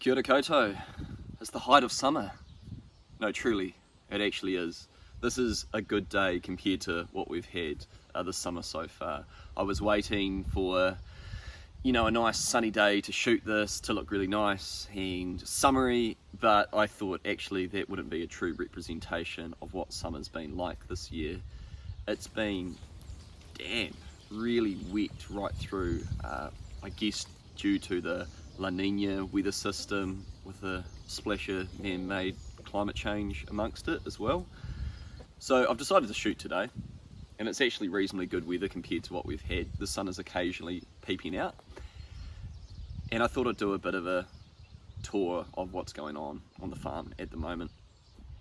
Kia ora koutou. It's the height of summer. No, truly, it actually is. This is a good day compared to what we've had this summer so far. I was waiting for, a nice sunny day to shoot this, to look really nice and summery, but I thought actually that wouldn't be a true representation of what summer's been like this year. It's been damp, really wet right through, I guess due to the La Nina weather system with a splash of man-made climate change amongst it as well. So I've decided to shoot today, and it's actually reasonably good weather compared to what we've had. The sun is occasionally peeping out, and I thought I'd do a bit of a tour of what's going on the farm at the moment.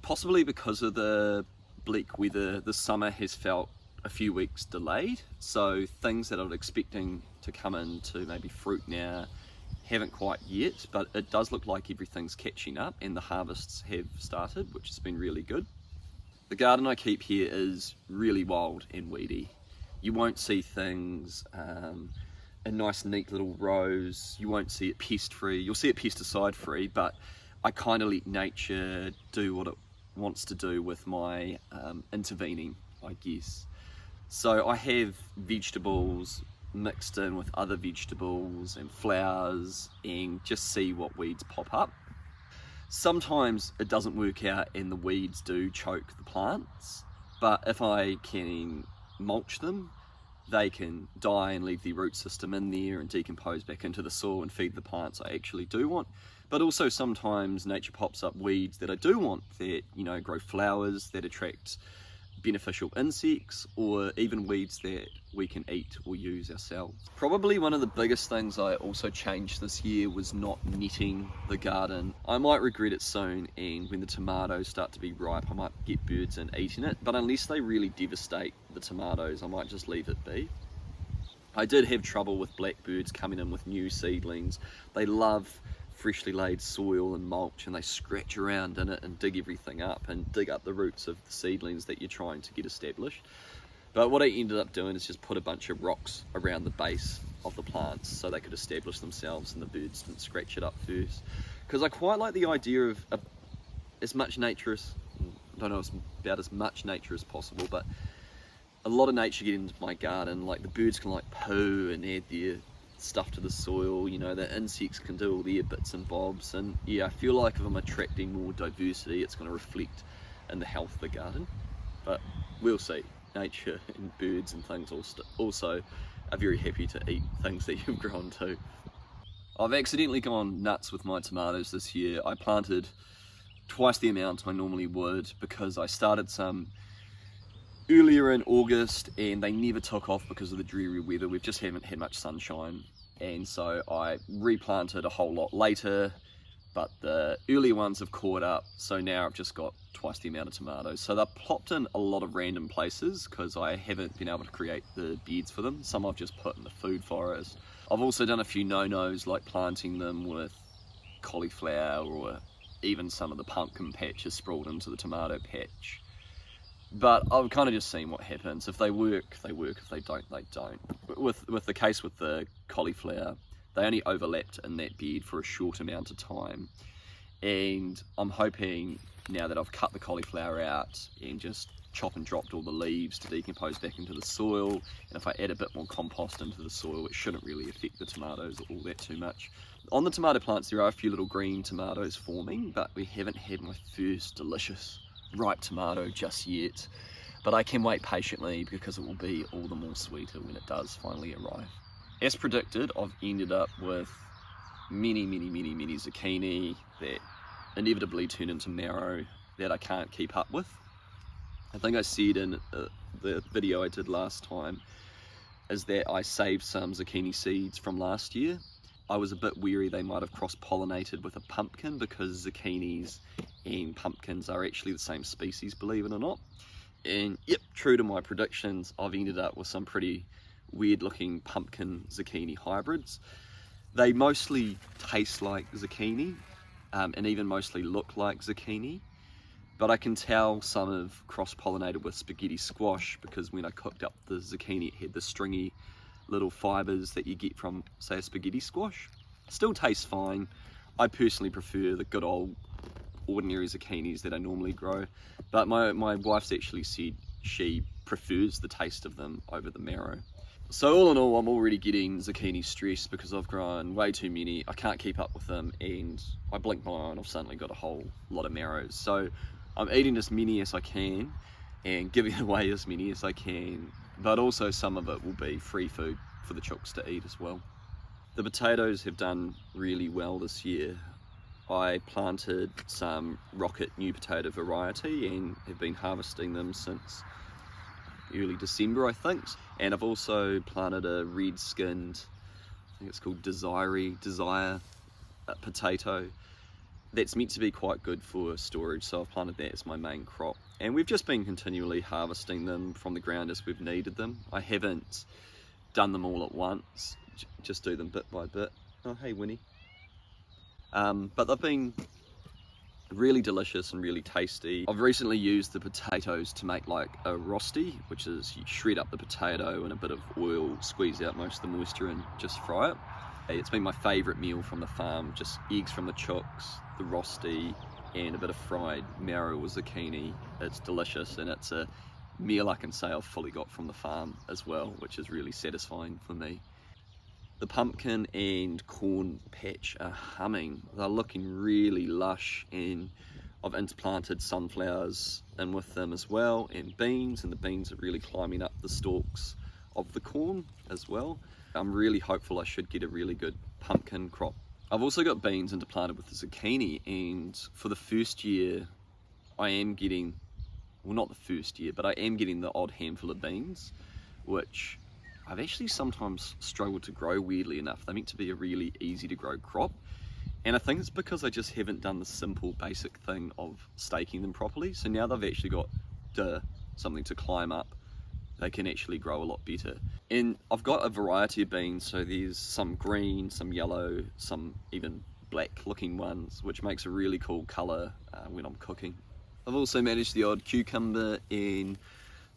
Possibly because of the bleak weather, the summer has felt a few weeks delayed, so things that I was expecting to come into maybe fruit now haven't quite yet, but it does look like everything's catching up and the harvests have started, which has been really good. The garden I keep here is really wild and weedy. You won't see things in nice neat little rows. You won't see it pest free. You'll see it pesticide free, but I kind of let nature do what it wants to do with my intervening, I guess. So I have vegetables mixed in with other vegetables and flowers and just see what weeds pop up. Sometimes it doesn't work out and the weeds do choke the plants, but if I can mulch them, they can die and leave the root system in there and decompose back into the soil and feed the plants I actually do want. But also sometimes nature pops up weeds that I do want that, grow flowers that attract beneficial insects, or even weeds that we can eat or use ourselves. Probably one of the biggest things I also changed this year was not netting the garden. I might regret it soon, and when the tomatoes start to be ripe I might get birds in eating it, but unless they really devastate the tomatoes I might just leave it be. I did have trouble with blackbirds coming in with new seedlings. They love freshly laid soil and mulch, and they scratch around in it and dig everything up and dig up the roots of the seedlings that you're trying to get established. But what I ended up doing is just put a bunch of rocks around the base of the plants so they could establish themselves and the birds didn't scratch it up first. Because I quite like the idea of as much nature as, I don't know about as much nature as possible, but a lot of nature get into my garden. Like the birds can poo and add their stuff to the soil, the insects can do all their bits and bobs, and yeah, I feel like if I'm attracting more diversity it's going to reflect in the health of the garden. But we'll see. Nature and birds and things also are very happy to eat things that you've grown too. I've accidentally gone nuts with my tomatoes this year. I planted twice the amount I normally would because I started some earlier in August and they never took off because of the dreary weather. We just haven't had much sunshine, and so I replanted a whole lot later, but the earlier ones have caught up, so now I've just got twice the amount of tomatoes. So they're plopped in a lot of random places because I haven't been able to create the beds for them. Some I've just put in the food forest. I've also done a few no-nos like planting them with cauliflower, or even some of the pumpkin patches sprawled into the tomato patch. But I've kind of just seen what happens. If they work, they work. If they don't, they don't. With the case with the cauliflower, they only overlapped in that bed for a short amount of time. And I'm hoping now that I've cut the cauliflower out and just chop and dropped all the leaves to decompose back into the soil, and if I add a bit more compost into the soil, it shouldn't really affect the tomatoes all that too much. On the tomato plants there are a few little green tomatoes forming, but we haven't had my first delicious ripe tomato just yet, but I can wait patiently because it will be all the more sweeter when it does finally arrive. As predicted, I've ended up with many zucchini that inevitably turn into marrow that I can't keep up with. I think I said in the video I did last time is that I saved some zucchini seeds from last year. I was a bit wary they might have cross-pollinated with a pumpkin because zucchinis and pumpkins are actually the same species, believe it or not. And yep, true to my predictions, I've ended up with some pretty weird looking pumpkin zucchini hybrids. They mostly taste like zucchini and even mostly look like zucchini, but I can tell some have cross-pollinated with spaghetti squash because when I cooked up the zucchini it had the stringy little fibres that you get from, say, a spaghetti squash. Still tastes fine, I personally prefer the good old ordinary zucchinis that I normally grow, but my wife's actually said she prefers the taste of them over the marrow. So all in all, I'm already getting zucchini stress because I've grown way too many. I can't keep up with them, and I blink my eye and I've suddenly got a whole lot of marrows. So I'm eating as many as I can and giving away as many as I can, but also some of it will be free food for the chooks to eat as well. The potatoes have done really well this year. I planted some rocket new potato variety and have been harvesting them since early December, I think. And I've also planted a red skinned, I think it's called Desire potato. That's meant to be quite good for storage, so I've planted that as my main crop. And we've just been continually harvesting them from the ground as we've needed them. I haven't done them all at once, just do them bit by bit. Oh, hey Winnie. But they've been really delicious and really tasty. I've recently used the potatoes to make like a rosti, which is you shred up the potato in a bit of oil, squeeze out most of the moisture and just fry it. It's been my favourite meal from the farm, just eggs from the chooks, the rosti and a bit of fried marrow or zucchini. It's delicious, and it's a meal I can say I've fully got from the farm as well, which is really satisfying for me. The pumpkin and corn patch are humming. They're looking really lush, and I've interplanted sunflowers in with them as well, and the beans are really climbing up the stalks of the corn as well. I'm really hopeful I should get a really good pumpkin crop. I've also got beans interplanted with the zucchini, and for the first year I am getting, well not the first year, but I am getting the odd handful of beans, which I've actually sometimes struggled to grow, weirdly enough. They're meant to be a really easy to grow crop, and I think it's because I just haven't done the simple basic thing of staking them properly. So now they've actually got something to climb up, they can actually grow a lot better. And I've got a variety of beans, so there's some green, some yellow, some even black looking ones, which makes a really cool colour when I'm cooking. I've also managed the odd cucumber, and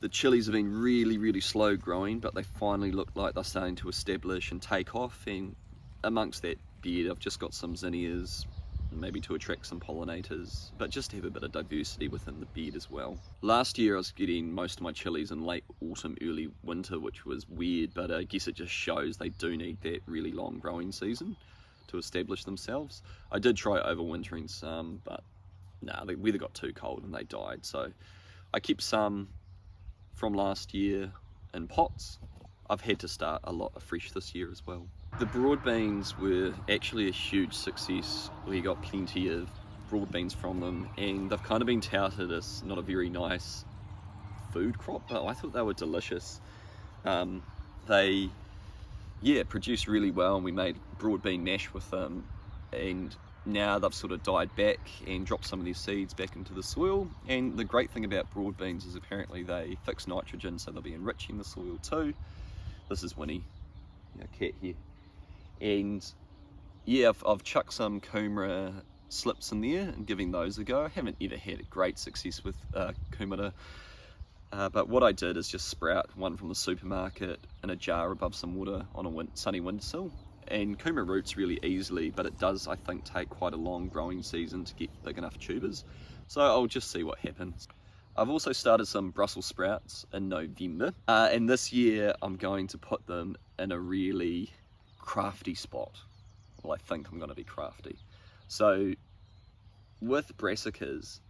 the chilies have been really slow growing, but they finally look like they're starting to establish and take off. And amongst that bed I've just got some zinnias, maybe to attract some pollinators, but just to have a bit of diversity within the bed as well. Last year I was getting most of my chilies in late autumn, early winter, which was weird, but I guess it just shows they do need that really long growing season to establish themselves. I did try overwintering some, but the weather got too cold and they died. So I kept some from last year in pots. I've had to start a lot afresh this year as well. The broad beans were actually a huge success. We got plenty of broad beans from them, and they've kind of been touted as not a very nice food crop, but I thought they were delicious. They produced really well, and we made broad bean mash with them, and now they've sort of died back and dropped some of their seeds back into the soil. And the great thing about broad beans is apparently they fix nitrogen, so they'll be enriching the soil too. This is Winnie, cat here. And yeah, I've chucked some kumara slips in there and giving those a go. I haven't ever had great success with kumara, but what I did is just sprout one from the supermarket in a jar above some water on a sunny windowsill. And kumara roots really easily, but it does, I think, take quite a long growing season to get big enough tubers. So I'll just see what happens. I've also started some Brussels sprouts in November, and this year I'm going to put them in a really crafty spot. Well, I think I'm going to be crafty. So with brassicas,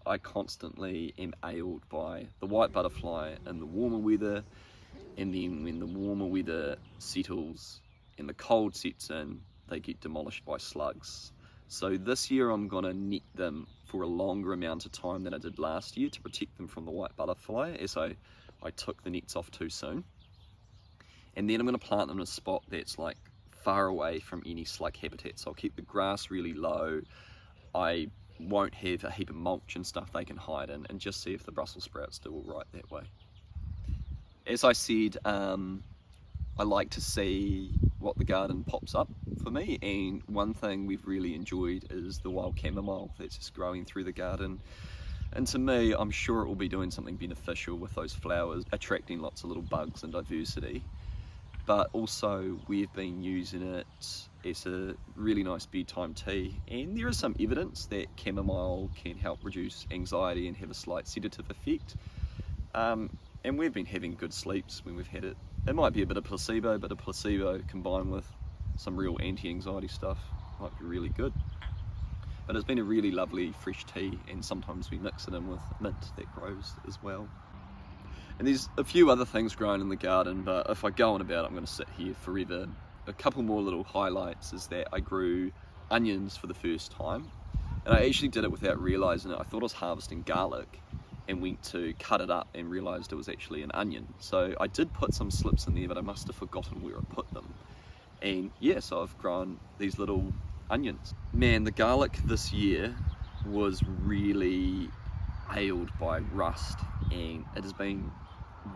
I constantly am ailed by the white butterfly in the warmer weather, and then when the warmer weather settles and the cold sets in, they get demolished by slugs. So this year I'm going to net them for a longer amount of time than I did last year to protect them from the white butterfly, as I took the nets off too soon. And then I'm going to plant them in a spot that's like far away from any slug habitat. So I'll keep the grass really low. I won't have a heap of mulch and stuff they can hide in, and just see if the Brussels sprouts do all right that way. As I said, I like to see what the garden pops up for me, and one thing we've really enjoyed is the wild chamomile that's just growing through the garden. And to me, I'm sure it will be doing something beneficial with those flowers, attracting lots of little bugs and diversity. But also we've been using it It's a really nice bedtime tea, and there is some evidence that chamomile can help reduce anxiety and have a slight sedative effect. And we've been having good sleeps when we've had it. It might be a bit of placebo, but a placebo combined with some real anti-anxiety stuff might be really good. But it's been a really lovely fresh tea, and sometimes we mix it in with mint that grows as well. And there's a few other things growing in the garden, but if I go on about it, I'm going to sit here forever. A couple more little highlights is that I grew onions for the first time, and I actually did it without realising it. I thought I was harvesting garlic and went to cut it up and realised it was actually an onion. So I did put some slips in there, but I must have forgotten where I put them. And yeah, so I've grown these little onions. Man, the garlic this year was really ailed by rust, and it has been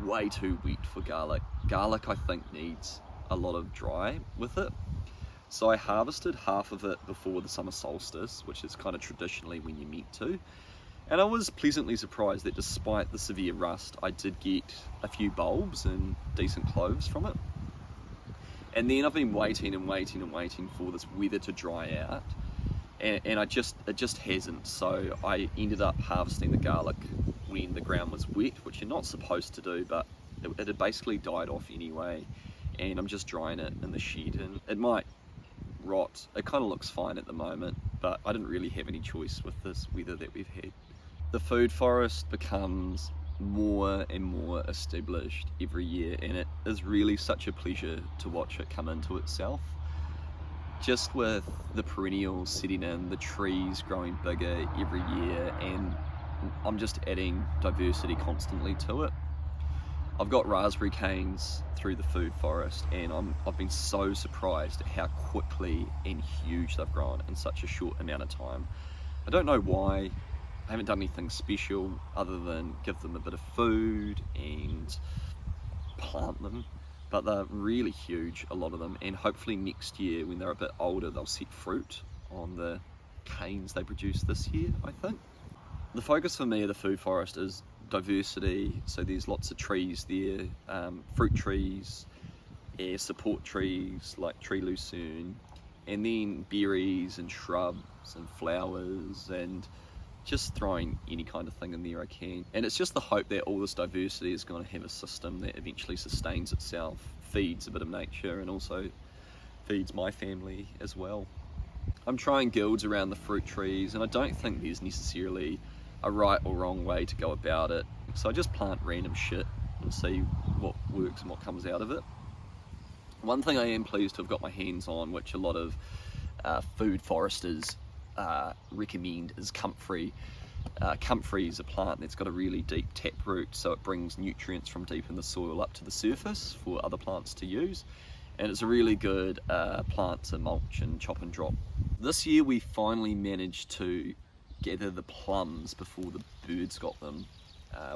way too wet for garlic. Garlic, I think, needs a lot of dry with it. So I harvested half of it before the summer solstice, which is kind of traditionally when you're meant to. And I was pleasantly surprised that despite the severe rust, I did get a few bulbs and decent cloves from it. And then I've been waiting and waiting and waiting for this weather to dry out, and it just hasn't. So I ended up harvesting the garlic when the ground was wet, which you're not supposed to do, but it had basically died off anyway. And I'm just drying it in the shed, and it might rot. It kind of looks fine at the moment, but I didn't really have any choice with this weather that we've had. The food forest becomes more and more established every year, and it is really such a pleasure to watch it come into itself. Just with the perennials setting in, the trees growing bigger every year, and I'm just adding diversity constantly to it. I've got raspberry canes through the food forest, and I've been so surprised at how quickly and huge they've grown in such a short amount of time. I don't know why. I haven't done anything special other than give them a bit of food and plant them, but they're really huge, a lot of them, and hopefully next year when they're a bit older they'll set fruit on the canes they produced this year, I think. The focus for me of the food forest is diversity, so there's lots of trees there, fruit trees, support trees like tree lucerne, and then berries and shrubs and flowers, and just throwing any kind of thing in there I can. And it's just the hope that all this diversity is going to have a system that eventually sustains itself, feeds a bit of nature, and also feeds my family as well. I'm trying guilds around the fruit trees, and I don't think there's necessarily a right or wrong way to go about it. So I just plant random shit and see what works and what comes out of it. One thing I am pleased to have got my hands on, which a lot of food foresters recommend, is comfrey. Comfrey is a plant that's got a really deep taproot, so it brings nutrients from deep in the soil up to the surface for other plants to use, and it's a really good plant to mulch and chop and drop. This year we finally managed to gather the plums before the birds got them,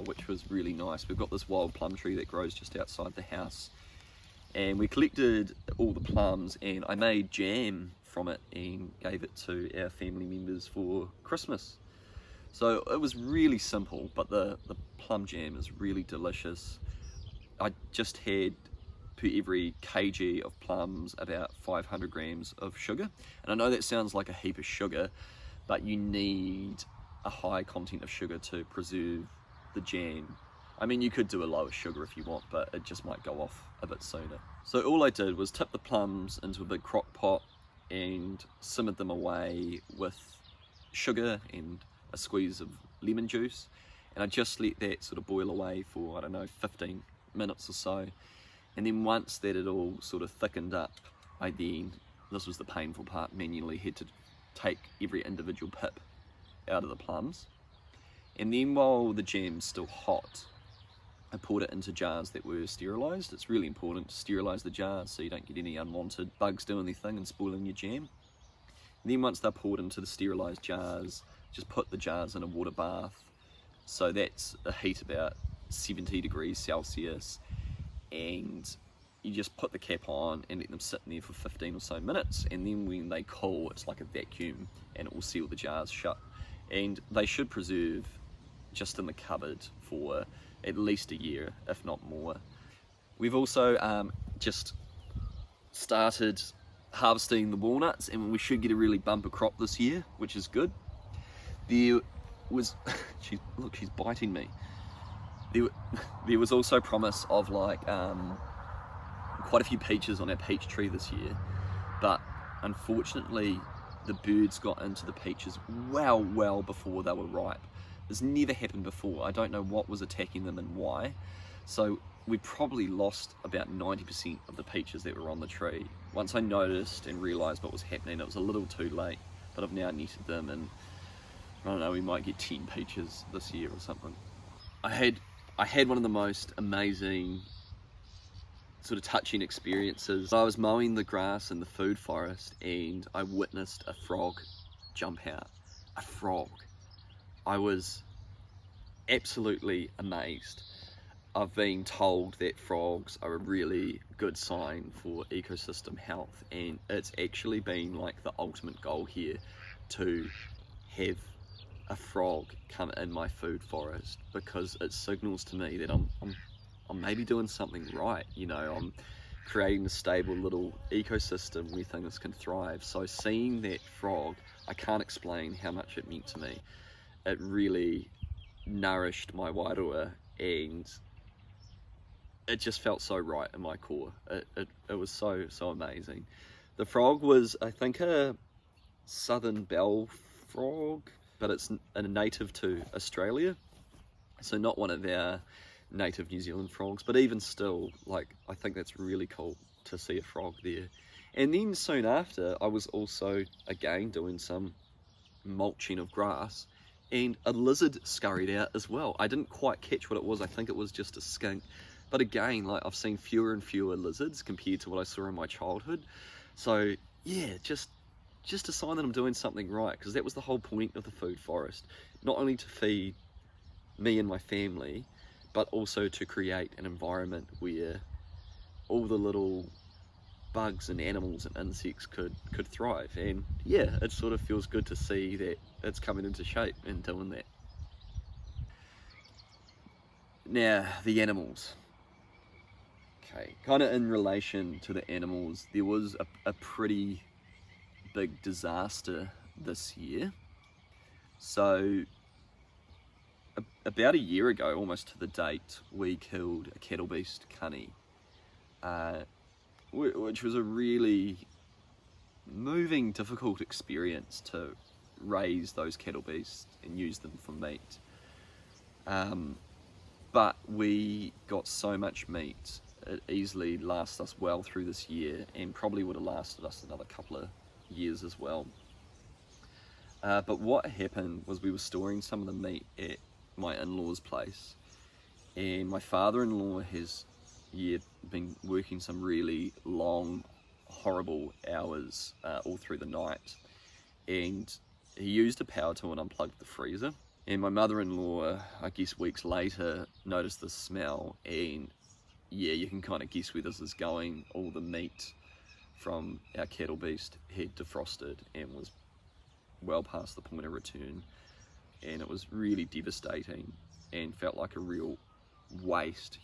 which was really nice. We've got this wild plum tree that grows just outside the house, and we collected all the plums, and I made jam from it and gave it to our family members for Christmas. So it was really simple, but the plum jam is really delicious. I just had, per every kg of plums, about 500 grams of sugar. And I know that sounds like a heap of sugar, but you need a high content of sugar to preserve the jam. I mean, you could do a lower sugar if you want, but it just might go off a bit sooner. So all I did was tip the plums into a big crock pot and simmered them away with sugar and a squeeze of lemon juice, and I just let that sort of boil away for, I don't know, 15 minutes or so. And then once that had all sort of thickened up, I then, this was the painful part, manually had to take every individual pip out of the plums. And then while the jam's still hot, I poured it into jars that were sterilised. It's really important to sterilise the jars so you don't get any unwanted bugs doing their thing and spoiling your jam. And then once they're poured into the sterilised jars, just put the jars in a water bath. So that's a heat about 70 degrees Celsius, and you just put the cap on and let them sit in there for 15 or so minutes, and then when they cool, it's like a vacuum and it will seal the jars shut. And they should preserve just in the cupboard for at least a year, if not more. We've also just started harvesting the walnuts, and we should get a really bumper crop this year, which is good. There was, she's biting me. There was also promise of like quite a few peaches on our peach tree this year, but unfortunately the birds got into the peaches well before they were ripe. This never happened before. I don't know what was attacking them and why. So we probably lost about 90% of the peaches that were on the tree. Once I noticed and realised what was happening, it was a little too late, but I've now netted them, and I don't know, we might get 10 peaches this year or something. I had one of the most amazing sort of touching experiences. I was mowing the grass in the food forest and I witnessed a frog jump out. A frog. I was absolutely amazed. I've been told that frogs are a really good sign for ecosystem health, and it's actually been like the ultimate goal here to have a frog come in my food forest, because it signals to me that I'm maybe doing something right. You know, I'm creating a stable little ecosystem where things can thrive. So seeing that frog, I can't explain how much it meant to me. It really nourished my wairua, and it just felt so right in my core. It was so amazing. The frog was, I think, a southern bell frog, but it's a native to Australia, so not one of our native New Zealand frogs, but even still, like, I think that's really cool to see a frog there. And then soon after, I was also again doing some mulching of grass, and a lizard scurried out as well. I didn't quite catch what it was. I think it was just a skink, but again, like, I've seen fewer and fewer lizards compared to what I saw in my childhood. So yeah, just a sign that I'm doing something right, because that was the whole point of the food forest, not only to feed me and my family, but also to create an environment where all the little bugs and animals and insects could thrive. And yeah, it sort of feels good to see that it's coming into shape and doing that. Now, the animals. Okay, kind of in relation to the animals, there was a pretty big disaster this year. So about a year ago, almost to the date, we killed a cattle beast cunny, which was a really moving, difficult experience to raise those cattle beasts and use them for meat. But we got so much meat, it easily lasts us well through this year, and probably would have lasted us another couple of years as well. But what happened was we were storing some of the meat at my in-laws' place, and my father-in-law has been working some really long, horrible hours all through the night, and he used a power tool and unplugged the freezer. And my mother-in-law, I guess weeks later, noticed the smell, and yeah, you can kind of guess where this is going. All the meat from our cattle beast had defrosted and was well past the point of return, and it was really devastating and felt like a real waste,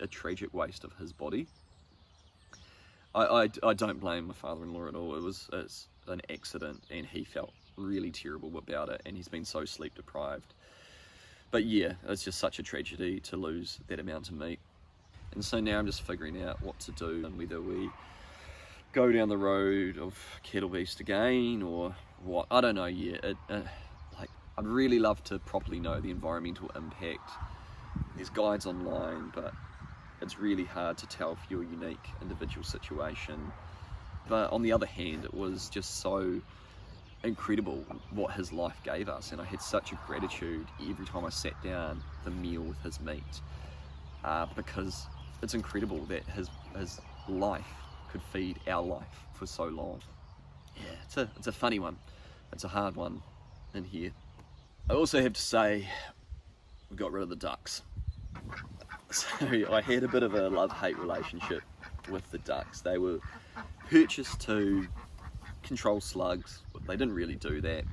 a tragic waste of his body. I don't blame my father-in-law at all. It's an accident, and he felt really terrible about it, and he's been so sleep deprived. But yeah, it's just such a tragedy to lose that amount of meat. And so now I'm just figuring out what to do, and whether we go down the road of cattle beast again or what. I don't know yet. Like, I'd really love to properly know the environmental impact. There's guides online, but it's really hard to tell for your unique individual situation. But on the other hand, it was just so incredible what his life gave us, and I had such a gratitude every time I sat down the meal with his meat, because it's incredible that his life could feed our life for so long. Yeah, it's a funny one. It's a hard one in here. I also have to say, we got rid of the ducks. So I had a bit of a love-hate relationship with the ducks. They were purchased to control slugs. They didn't really do that,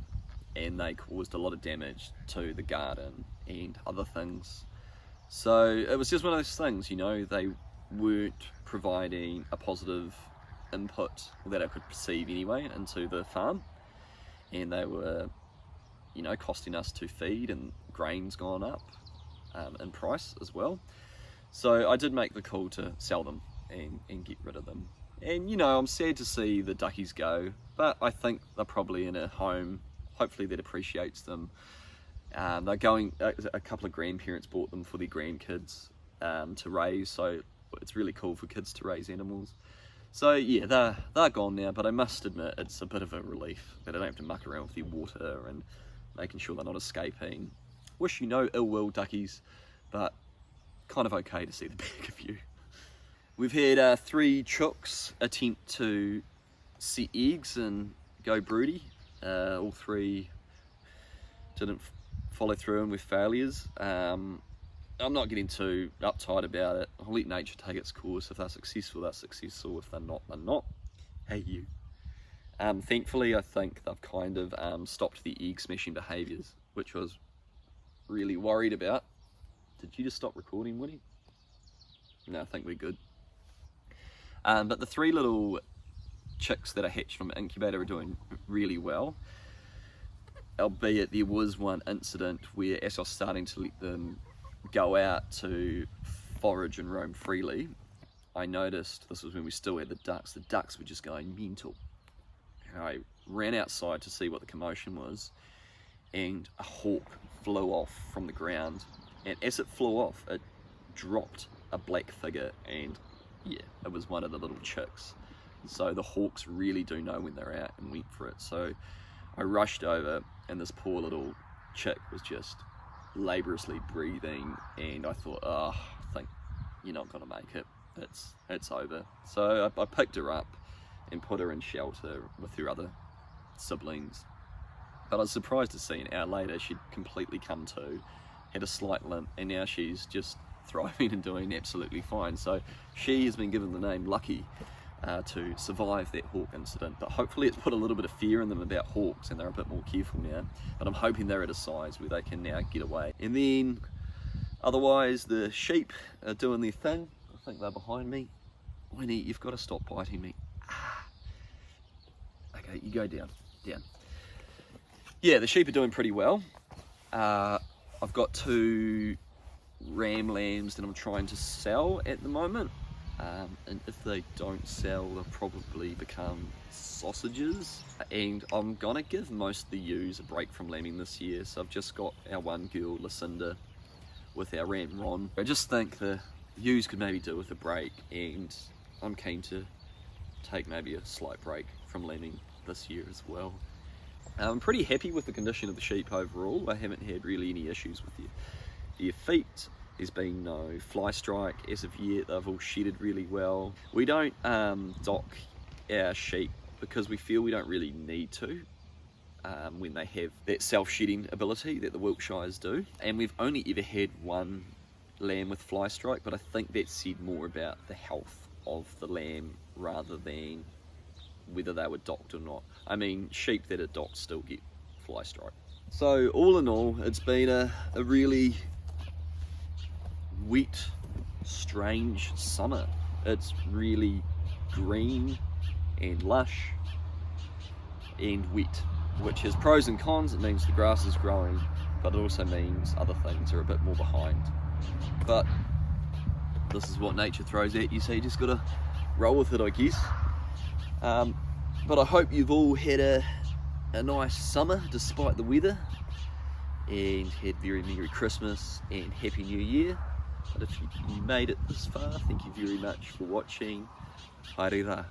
and they caused a lot of damage to the garden and other things. So it was just one of those things, you know, they weren't providing a positive input that I could perceive anyway into the farm, and they were, you know, costing us to feed, and grain's gone up in price as well. So I did make the call to sell them and get rid of them. And you know, I'm sad to see the duckies go, but I think they're probably in a home, hopefully that appreciates them. They're going, a couple of grandparents bought them for their grandkids to raise, so it's really cool for kids to raise animals. So yeah, they're gone now, but I must admit it's a bit of a relief that I don't have to muck around with their water and making sure they're not escaping. Wish you no ill will, duckies, but kind of okay to see the back of you. We've had 3 chooks attempt to set eggs and go broody. All 3 didn't follow through and with failures. I'm not getting too uptight about it. I'll let nature take its course. If they're successful, they're successful. If they're not, they're not. Hey you. Thankfully, I think they've kind of stopped the egg smashing behaviours, which I was really worried about. Did you just stop recording, Woody? No, I think we're good. But the 3 little chicks that are hatched from an incubator are doing really well. Albeit there was one incident where, as I was starting to let them go out to forage and roam freely, I noticed, this was when we still had the ducks were just going mental. And I ran outside to see what the commotion was, and a hawk flew off from the ground, and as it flew off, it dropped a black figure, and yeah, it was one of the little chicks. So the hawks really do know when they're out and went for it. So I rushed over, and this poor little chick was just laboriously breathing, and I thought, oh, I think you're not gonna make it. It's over. So I picked her up and put her in shelter with her other siblings. But I was surprised to see an hour later she'd completely come to, had a slight limp, and now she's just thriving and doing absolutely fine. So she has been given the name Lucky to survive that hawk incident, but hopefully it's put a little bit of fear in them about hawks and they're a bit more careful now. But I'm hoping they're at a size where they can now get away. And then otherwise the sheep are doing their thing. I think they're behind me. Winnie, you've got to stop biting me. Okay, you go down. Yeah, the sheep are doing pretty well. I've got 2 ram lambs that I'm trying to sell at the moment. And if they don't sell, they'll probably become sausages. And I'm gonna give most of the ewes a break from lambing this year. So I've just got our one girl, Lucinda, with our ram Ron. I just think the ewes could maybe do with a break, and I'm keen to take maybe a slight break from lambing this year as well. I'm pretty happy with the condition of the sheep overall. I haven't had really any issues with their feet. There's been no fly strike as of yet. They've all shedded really well. We don't dock our sheep because we feel we don't really need to when they have that self-shedding ability that the Wiltshires do. And we've only ever had 1 lamb with fly strike, but I think that said more about the health of the lamb rather than whether they were docked or not. I mean, sheep that are docked still get fly strike. So all in all, it's been a really wet, strange summer. It's really green and lush and wet, which has pros and cons. It means the grass is growing, but it also means other things are a bit more behind. But this is what nature throws at you, so you just gotta roll with it, I guess. But I hope you've all had a nice summer despite the weather, and had very Merry Christmas and Happy New Year. But if you made it this far, thank you very much for watching. Haere rā.